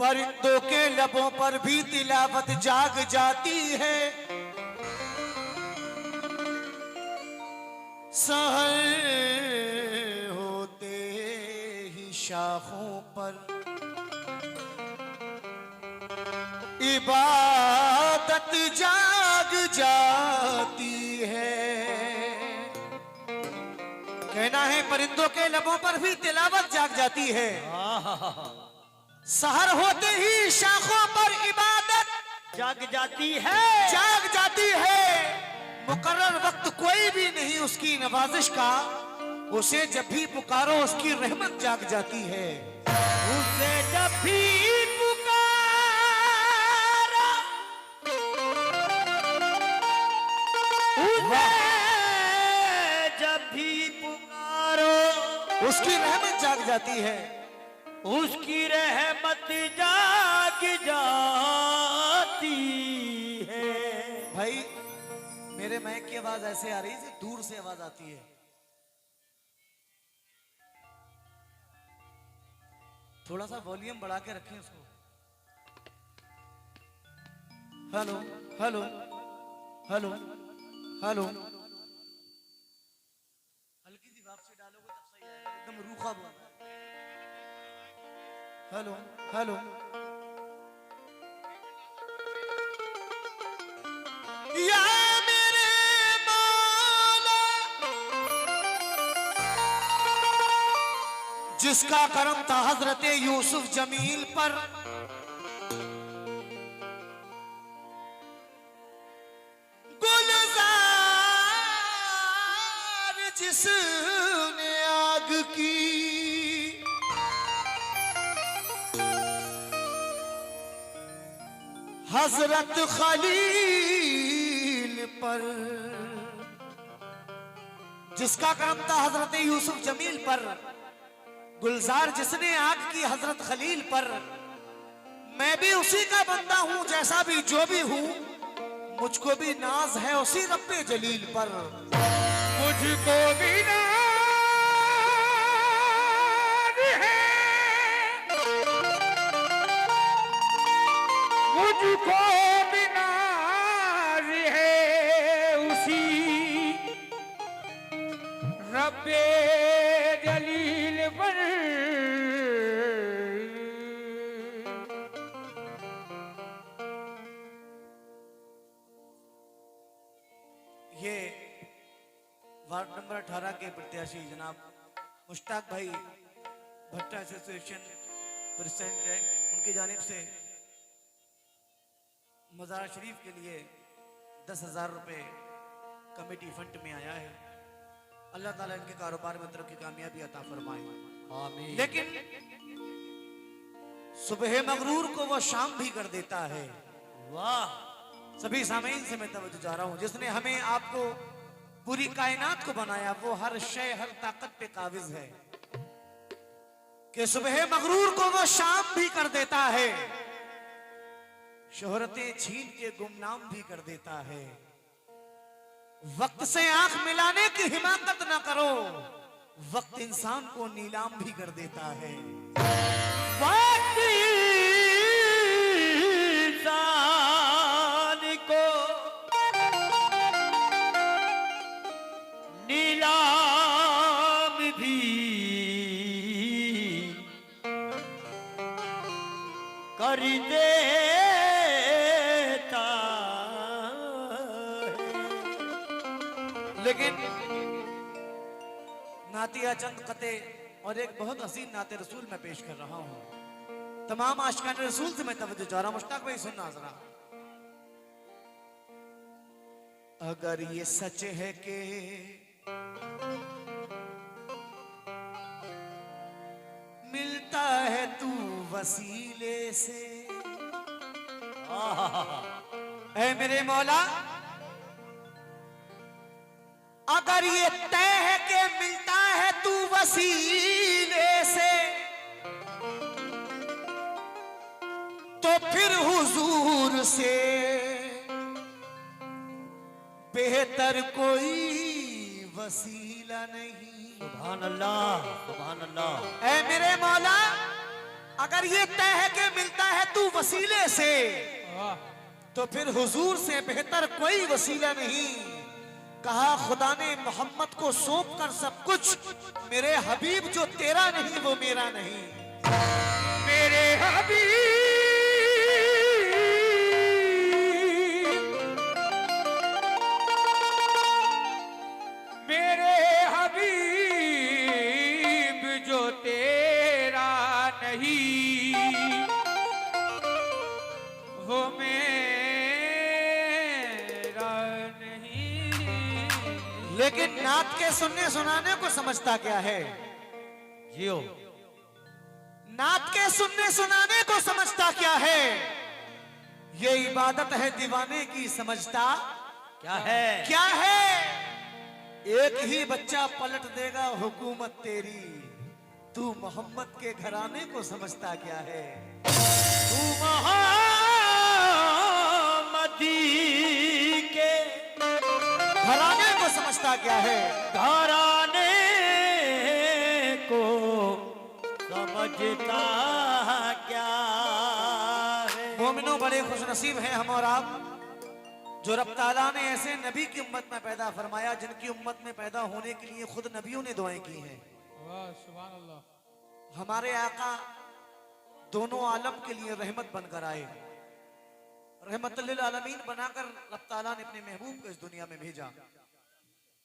परिंदों के लबों पर भी तिलावत जाग जाती है। सहर होते ही शाखों पर इबादत जाग जाती है। कहना है परिंदों के लबों पर भी तिलावत जाग जाती है। सहर होते ही शाखों पर इबादत जाग जाती है, जाग जाती है। मुकर्रर वक्त कोई भी नहीं उसकी नवाजिश का, उसे जब भी पुकारो उसकी रहमत जाग जाती है। उसे जब भी पुकारो, उसे जब भी पुकारो, उसकी रहमत जाग जाती है। उसकी रहमत जाग जाती है। भाई मेरे माइक की आवाज ऐसे आ रही है, दूर से आवाज आती है। थोड़ा सा वॉल्यूम बढ़ा के रखें उसको। Hello hello hello hello. हल्की सी वापसी डालोगे तब सही आएगा, एकदम रूखा बोल। Hello hello. या मेरे मौला, जिसका करम था हजरत यूसुफ जमील पर, गुलजार जिसने आग की, हजरत खलील पर, जिसका करम था हजरत यूसुफ जमील पर, गुलजार जिसने आग की हजरत खलील पर। मैं भी उसी का बंदा हूं, जैसा भी जो भी हूं, मुझको भी नाज है उसी रब्बे जलील पर। मुझको भी नाज है, मुझको भी नाज है उसी रब्बे जलील पर। ये वार्ड नंबर 18 के प्रत्याशी जनाब मुश्ताक भाई भट्टा एसोसिएशन प्रेसिडेंट है, उनकी जानिब से मज़ार शरीफ के लिए 10,000 रुपए कमेटी फंड में आया है। अल्लाह ताला इनके कारोबार में तरक्की कामयाबी अता फरमाए, आमीन। लेकिन सुबह मगरूर को वो शाम भी कर देता है। वाह। सभी सामीन से मैं तवज्जो चाह रहा हूं, जिसने हमें आपको पूरी कायनात को बनाया, वो हर शय हर ताकत पे काबिज है कि सुबह मगरूर को वो शाम भी कर देता है, शोहरतें छीन के गुमनाम भी कर देता है। वक्त से आंख मिलाने की हिमाकत ना करो, वक्त इंसान को नीलाम भी कर देता है। वक्त इंसान को नीलाम भी कर देता है। लेकिन नातिया चंद कते और एक बहुत हसीन नाते रसूल मैं पेश कर रहा हूं। तमाम आशिकान रसूल से मैं तवज्जो चाह रहा हूं। मुश्ताक भाई सुनना जरा। अगर ये सच है कि मिलता है तू वसीले से, ऐ मेरे मौला, अगर ये तय है कि मिलता है तू वसीले से, तो फिर हुजूर से बेहतर कोई वसीला नहीं। सुभान अल्लाह, सुभान अल्लाह। ऐ मेरे मौला, अगर ये तय है कि मिलता है तू वसीले से, वाह तो फिर हुजूर से बेहतर कोई वसीला नहीं। कहा खुदा ने मोहम्मद को सौंप कर सब कुछ, मेरे हबीब जो तेरा नहीं वो मेरा नहीं। मेरे हबीब, मेरे हबीब जो तेरा नहीं वो मेरा नहीं। लेकिन नात के सुनने सुनाने को समझता क्या है? जियो। नात के सुनने सुनाने को समझता क्या है? ये इबादत है दीवाने की, समझता क्या है? क्या है? एक ही बच्चा पलट देगा हुकूमत तेरी, तू मोहम्मद के घराने को समझता क्या है? तू मोहम्मदी के घराने को समझता क्या है? घराने को समझता क्या है? मोमिनो बड़े खुशनसीब हैं हम और आप, जो रब ताला ने ऐसे नबी की उम्मत में पैदा फरमाया जिनकी उम्मत में पैदा होने के लिए खुद नबियों ने दुआएं की हैं। वाह सुभान अल्लाह। हमारे आका दोनों आलम के लिए रहमत बनकर आए, रहमत लिल आलमीन बनाकर रब ताला ने अपने महबूब को इस दुनिया में भेजा।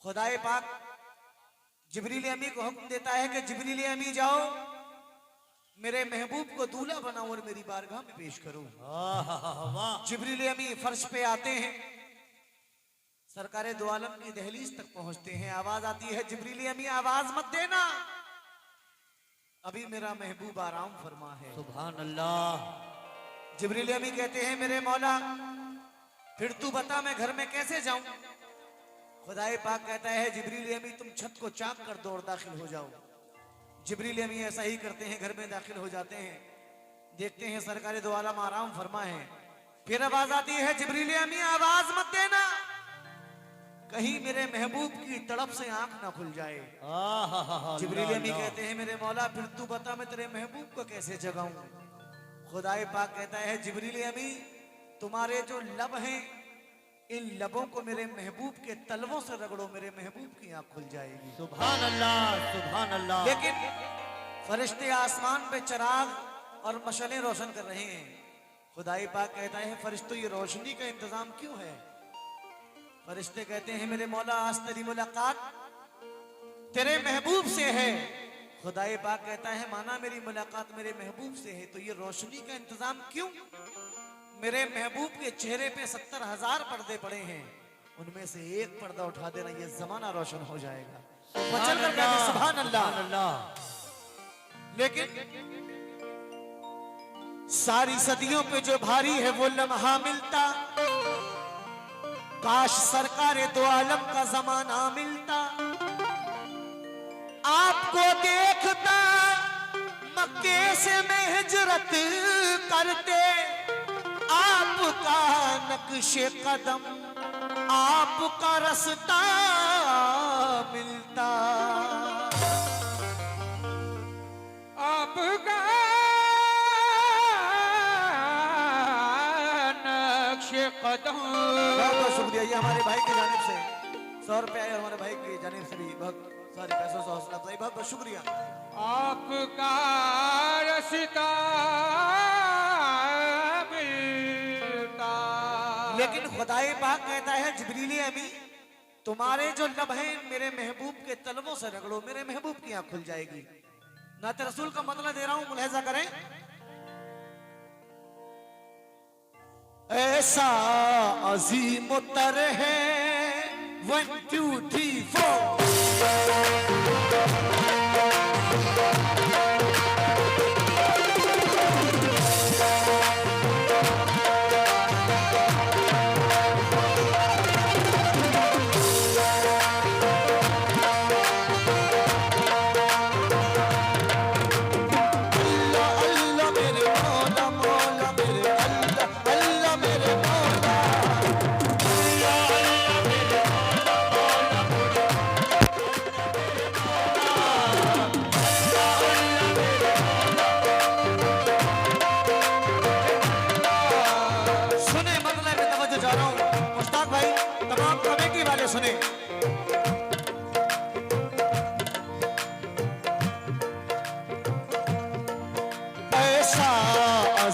खुदाए पाक जिब्रील अमी को हुक्म देता है कि जिब्रील अमी जाओ मेरे महबूब को दूल्हा बनाओ और मेरी बारगाह में पेश करो। वाह। जिब्रील अमी फर्श पे आते हैं, सरकारे दो आलम की दहलीज तक पहुंचते हैं। आवाज आती है, जिब्रील अमी आवाज मत देना, अभी मेरा महबूब आराम फरमा है। सुभान अल्लाह। जिब्रील अमी कहते हैं, मेरे मौला फिर तू बता मैं घर में कैसे जाऊं? खुदाए पाक कहता है, जिब्रील अमी तुम छत को चाक कर दो और दाखिल हो जाओ। जिब्रील अमी ऐसा ही करते हैं, घर में दाखिल हो जाते हैं, देखते हैं सरकार दो आलम आराम फरमा है। फिर आवाज आती है, जिब्रील अमी आवाज मत देना, कहीं मेरे महबूब की तड़प से आंख ना खुल जाए। जिब्रील अमी कहते हैं, मेरे मौला फिर तू बता मैं तेरे महबूब को कैसे जगाऊं? खुदाए पाक कहता है, जिब्रील अमी तुम्हारे जो लब हैं इन लबों को मेरे महबूब के तलवों से रगड़ो, मेरे महबूब की आंख खुल जाएगी। सुभान अल्लाह, सुभान अल्लाह। लेकिन फरिश्ते आसमान पे चिराग और मशलें रोशन कर रहे हैं। खुदाई पाक कहता है, फरिश्तों ये रोशनी का इंतजाम क्यों है? फरिश्ते कहते हैं, मेरे मौला आज तेरी मुलाकात तेरे महबूब से है। खुदाई पाक कहता है, माना मेरी मुलाकात मेरे महबूब से है, तो ये रोशनी का इंतजाम क्यों? मेरे महबूब के चेहरे पे 70,000 पर्दे पड़े हैं, उनमें से एक पर्दा उठा देना, ये जमाना रोशन हो जाएगा। बचल कर कहते सुभान अल्लाह। लेकिन सारी सदियों पे जो भारी है वो लम्हा मिलता, काश सरकारे दो आलम का जमाना मिलता। आपको देखता मक्के से मैं हिजरत करते, आपका नक्शे कदम आपका रास्ता मिलता। आपका नक्शे कदम। बहुत बहुत शुक्रिया, ये हमारे भाई की जानिब से 100 रुपया है, हमारे भाई की जानिब से भी बहुत सारे पैसों से हौसला अफजाई, बहुत बहुत शुक्रिया। आपका रास्ता मिलता। लेकिन खुदाए पाक कहता है, जिब्रील अमी तुम्हारे जो लब हैं मेरे महबूब के तलवों से रगड़ो, मेरे महबूब की आंख खुल जाएगी। नाते रसूल का मतलब दे रहा हूं, मुलाहिजा करें। ऐसा अजीम तर है 1 2 3 4।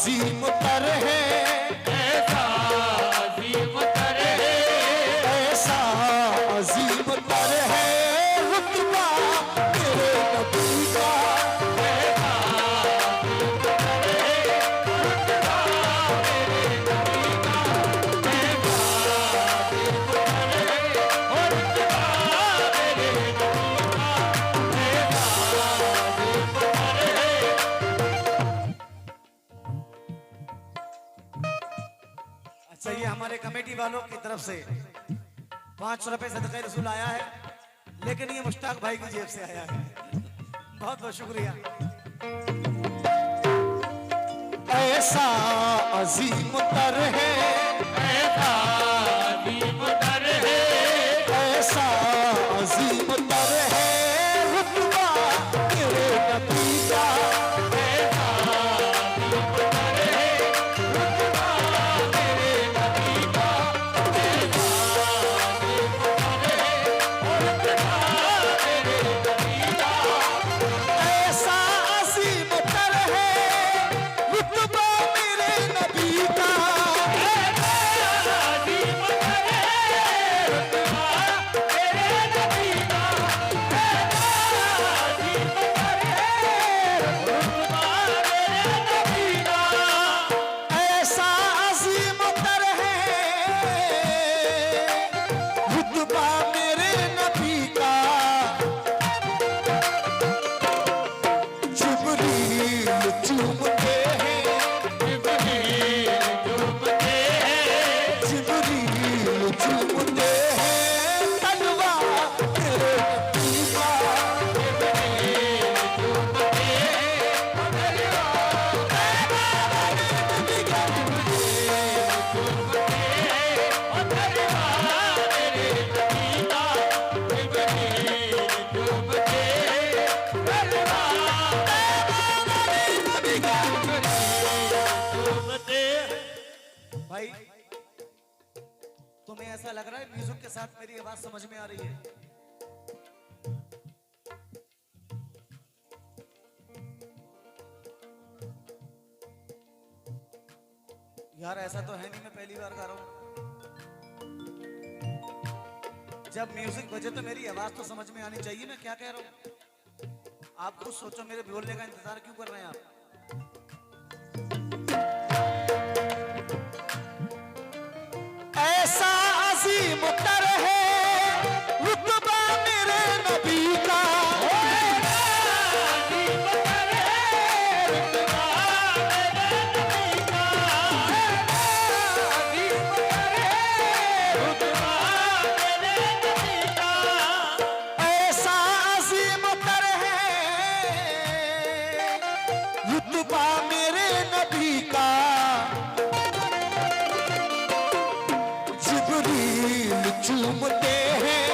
अजीम तर है, ऐसा अजीम तर है, ऐसा अजीम तर है रुतबा मेरे नबी का। अच्छा, ये हमारे कमेटी वालों की तरफ से 500 रुपए सदक़े रसूल आया है, लेकिन ये मुश्ताक भाई की जेब से आया है। बहुत बहुत शुक्रिया। ऐसा अजीम तर है, ऐसा अजीम तर है, ऐसा अजीम तर है रुतबा मेरे नबी का। ऐसा अजीम तर है रुतबा मेरे नबी का। ऐसा अजीम तर है रुतबा मेरे नबी का। जिब्रील चूमते हैं, जिब्रील चूमते हैं, जिब्रील चूमते हैं तलवा मेरे नबी का। भाई, तुम्हें ऐसा लग रहा है म्यूजिक के साथ मेरी आवाज समझ में आ रही है? यार ऐसा तो है नहीं, मैं पहली बार गा रहा हूं। जब म्यूजिक बजे तो मेरी आवाज तो समझ में आनी चाहिए, मैं क्या कह रहा हूं। आप खुद सोचो, मेरे बोलने का इंतजार क्यों कर रहे हैं आप? ऐसा अजीम तर है रुतबा मेरे नबी का। ऐसा अजीम तर है रुतबा मेरे नबी का। जिब्रील चूमते हैं,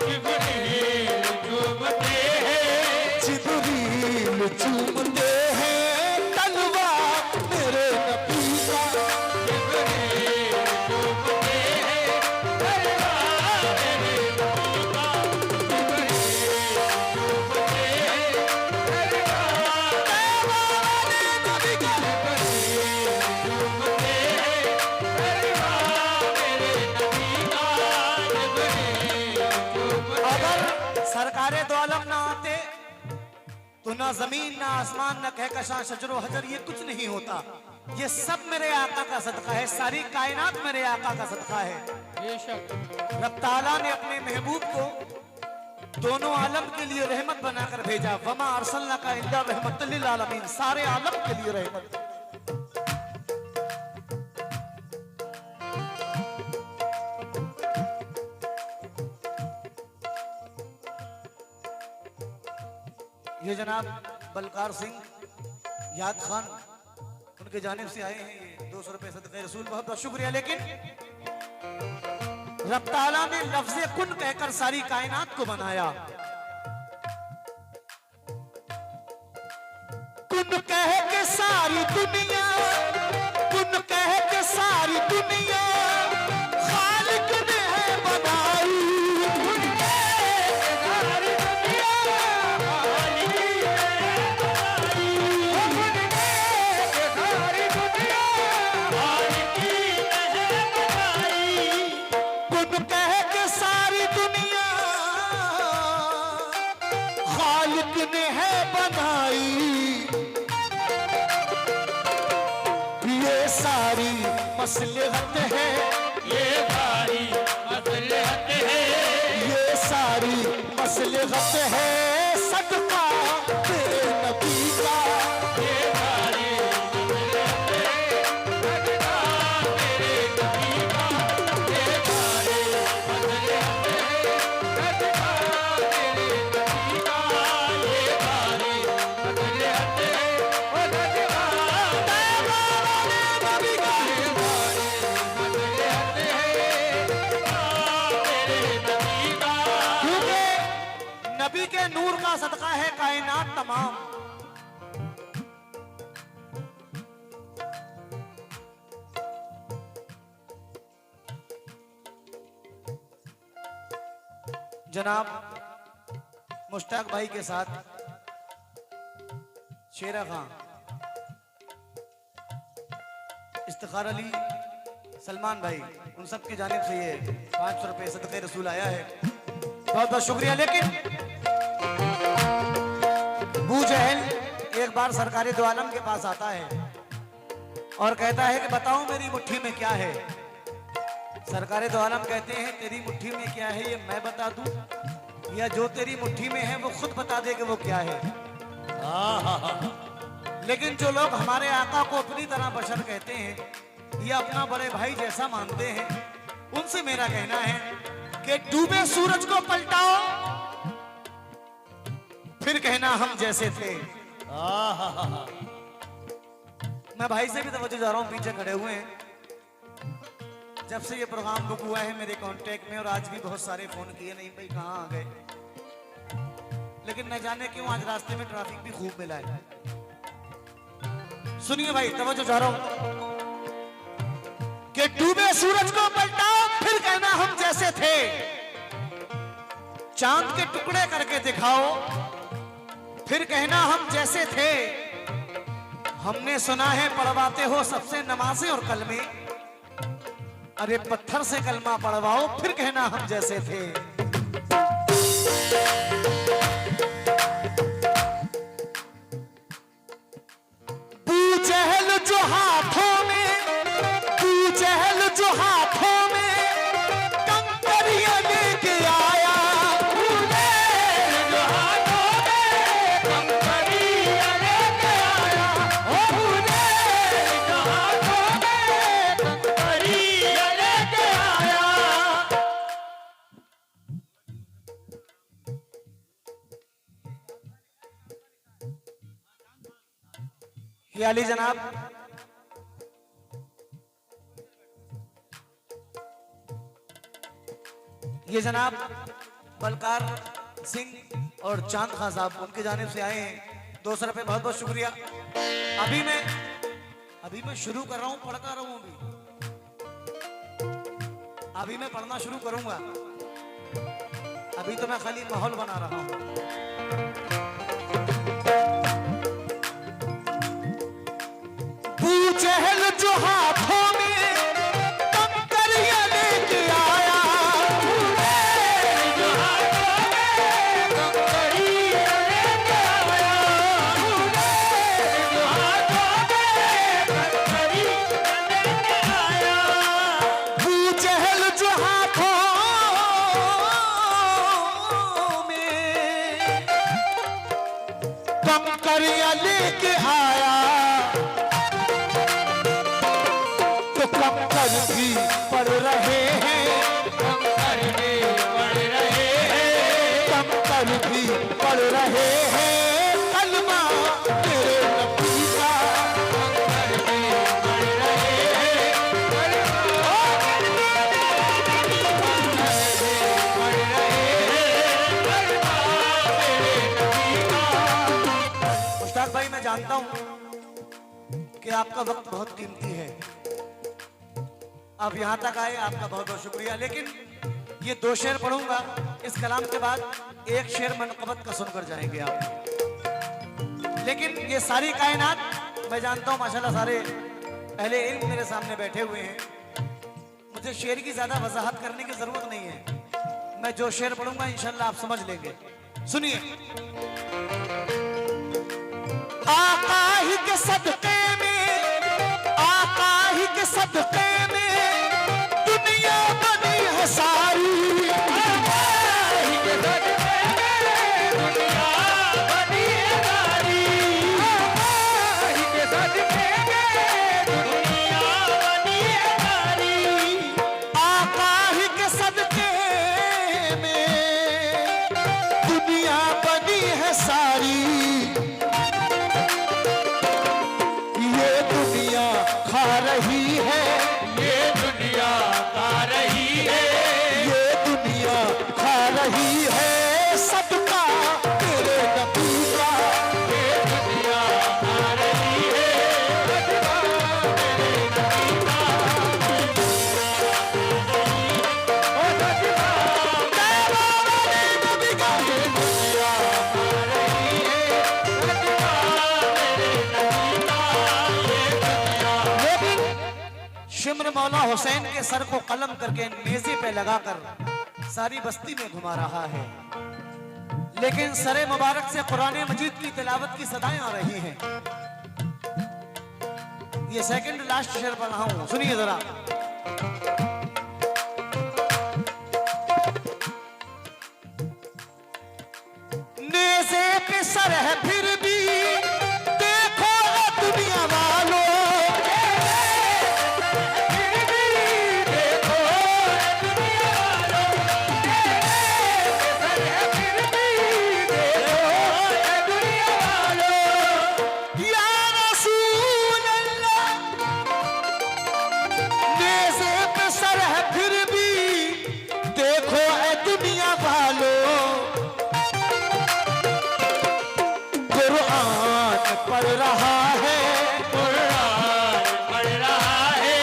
जिब्रील चूमते हैं, जिब्रील चूमते हैं तलवा मेरे नबी का। अगर सरकारे दो आलम ना आते तो ना जमीन ना आसमान ना कहकशां शजरो हजर ये कुछ नहीं होता। ये सब मेरे आका का सदका है, सारी कायनात मेरे आका का सदका है। बेशक रब ताला ने अपने महबूब को दोनों आलम के लिए रहमत बनाकर भेजा। वमा अरसलना का इल्ला रहमतल लिल आलमीन, सारे आलम के लिए रहमत। ये जनाब बलकार सिंह याद खान, उनके जानिब से आए हैं ये 200 रुपए सदक़े रसूल, बहुत बहुत शुक्रिया। लेकिन रब ताला ने लफ्ज़े कुन कहकर सारी कायनात को बनाया। कुन कह के सारी दुनिया, कुन कह के सारी दुनिया खालिक ने है बनाई। खालिक ने है बनाई ये सारी मसलहत है, ये सारी मसलहत है, ये सारी मसलहत है, सदका तेरे नबी का। ये सारी मसलहत है, सदका तेरे नबी का। ये सारी मसलहत है, सदका तेरे नबी का। ये सारी मसलहत है, ओ सदका नबी का। क्योंकि नबी के नूर का सदका है कायनात तमाम। जनाब मुश्ताक भाई के साथ शेरा खां, इफ्तिखार अली, सलमान भाई, उन सब की जानिब से ये 500 रुपए सदक़े रसूल आया है। बहुत बहुत शुक्रिया। लेकिन बू जहल एक बार सरकारी दो आलम के पास आता है और कहता है कि बताओ मेरी मुट्ठी में क्या है। सरकारी दो आलम कहते हैं तेरी मुट्ठी में क्या है ये मैं बता दूं या जो तेरी मुट्ठी में है वो खुद बता दे कि वो क्या है। लेकिन जो लोग हमारे आका को अपनी तरह बशर कहते हैं या अपना बड़े भाई जैसा मानते हैं, उनसे मेरा कहना है कि डूबे सूरज को पलटाओ फिर कहना हम जैसे थे। मैं भाई से भी तवज्जो जा रहा हूं, पीछे खड़े हुए हैं। जब से ये प्रोग्राम बुक हुआ है मेरे कांटेक्ट में, और आज भी बहुत सारे फोन किए, नहीं भाई कहाँ आ गए, लेकिन न जाने क्यों आज रास्ते में ट्रैफिक भी खूब मिला है। सुनिए भाई, तवज्जो जा रहा हूं कि डूबे सूरज को पलटाओ फिर कहना हम जैसे थे, चांद के टुकड़े करके दिखाओ फिर कहना हम जैसे थे। हमने सुना है पढ़वाते हो सबसे नमाजें और कलमे, अरे पत्थर से कलमा पढ़वाओ फिर कहना हम जैसे थे। चहल जो हाथों में, तू चहल जो हाथों में कंकरियां लेके आया, तूने जो हाथों में कंकरियां लेके आया, तूने जो हाथों में कंकरियां लेके आया। ये अली जनाब ये जनाब बलकार सिंह और चांद खां साहब उनकी जानिब से आए हैं 200 रुपए, बहुत बहुत शुक्रिया। अभी मैं शुरू कर रहा हूं, पढ़ता रहूं। अभी मैं पढ़ना शुरू करूंगा, अभी तो मैं खाली माहौल बना रहा हूं। चहल जो हाथों में कंकरियां लेके आया, तूने जो हाथों में कंकरियां लेके आया, तूने जो हाथों में कंकरियां लेके आया। चहल जो हाथों में कंकरियां लेके आया, कंकर भी पड़ रहे हैं, कंकर भी पड़ रहे हैं, कंकर भी पड़ रहे हैं, कलमा तेरे नबी का। कंकर भी पड़ रहे हैं, कलमा तेरे नबी का। पड़ रहे हैं, कलमा तेरे नबी का। मुश्ताक भाई, मैं जानता हूं कि आपका वक्त बहुत कीमती है, आप यहां तक आए, आपका बहुत बहुत शुक्रिया। लेकिन ये 2 शेर पढ़ूंगा, इस कलाम के बाद एक शेर मनक़बत का सुनकर जाएंगे आप। लेकिन ये सारी कायनात मैं जानता हूं माशाल्लाह सारे अहले इल्म मेरे सामने बैठे हुए हैं, मुझे शेर की ज्यादा वजाहत करने की जरूरत नहीं है। मैं जो शेर पढ़ूंगा इंशाल्लाह आप समझ लेंगे। सुनिए, आका ही के सदके में, आका ही के सदके में दुनिया बनी है सारी। सारी ये दुनिया खा रही है, ये दुनिया खा रही है, ये दुनिया खा रही है सदका तेरे नबी का। ये दुनिया खा रही है सदका तेरे नबी का। ओ सदका तेरा नबी का। ये दुनिया खा रही है सदका तेरे नबी का। ये दुनिया लेकिन शिमर मौला हुसैन के सर को कलम करके नेज़े पे लगाकर सारी बस्ती में घुमा रहा है, लेकिन सरे मुबारक से कुरान मजीद की तिलावत की सदाएं आ रही हैं। ये सेकंड लास्ट शेर पढ़ रहा हूं, सुनिए जरा। नेज़े पे सर है फिर भी देखो ना दुनिया वालों, या रसूल अल्लाह। नेज़े पे सर है फिर भी देखो ऐ दुनिया वालों, कुरान पढ़ रहा है, कुरान पढ़ रहा है,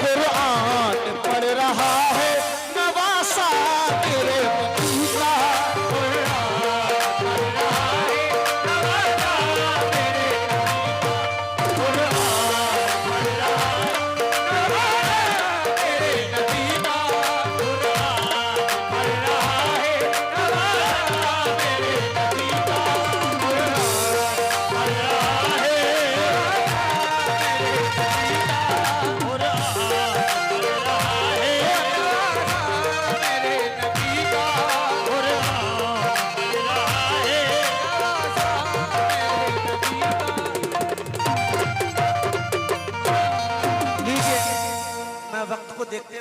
कुरान पढ़ रहा है नवासा तेरे नबी का। लीजिए, मैं वक्त को देखते हुए